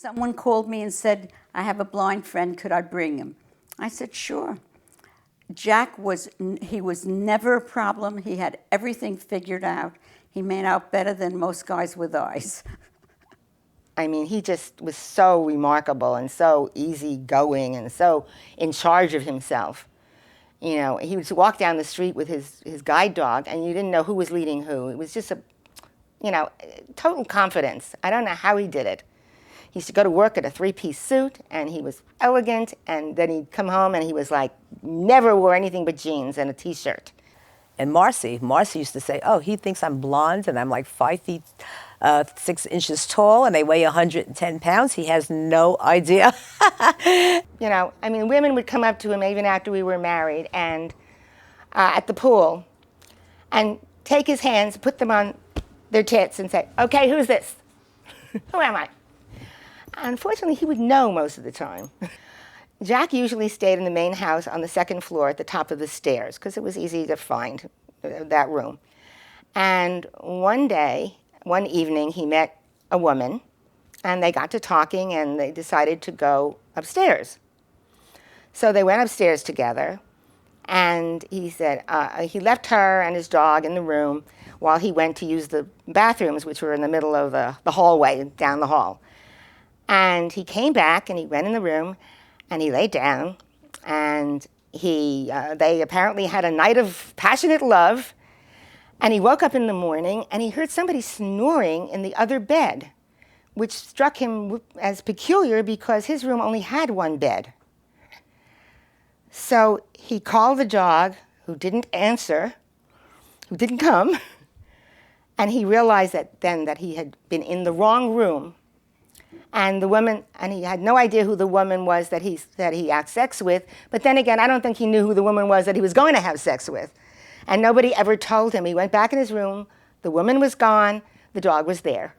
Someone called me and said, I have a blind friend, could I bring him? I said, sure. Jack was never a problem. He had everything figured out. He made out better than most guys with eyes. I mean, he just was so remarkable and so easygoing and so in charge of himself. You know, he would walk down the street with his guide dog, and you didn't know who was leading who. It was just total confidence. I don't know how he did it. He used to go to work in a three-piece suit, and he was elegant, and then he'd come home, and he was like, never wore anything but jeans and a T-shirt. And Marcy used to say, oh, he thinks I'm blonde, and I'm like 5 feet 6 inches tall, and I weigh 110 pounds. He has no idea. You know, I mean, women would come up to him even after we were married, and at the pool, and take his hands, put them on their tits, and say, okay, who's this? Who am I? Unfortunately, he would know most of the time. Jack usually stayed in the main house on the second floor at the top of the stairs, because it was easy to find that room. And one evening, he met a woman, and they got to talking, and they decided to go upstairs. So they went upstairs together, and he said he left her and his dog in the room while he went to use the bathrooms, which were in the middle of the hallway down the hall. And he came back, and he went in the room, and he laid down, and they apparently had a night of passionate love. And he woke up in the morning, and he heard somebody snoring in the other bed, which struck him as peculiar because his room only had one bed. So he called the dog, who didn't answer, who didn't come, and he realized that he had been in the wrong room. And the woman, and he had no idea who the woman was that he had sex with, but then again, I don't think he knew who the woman was that he was going to have sex with. And nobody ever told him. He went back in his room, the woman was gone, the dog was there.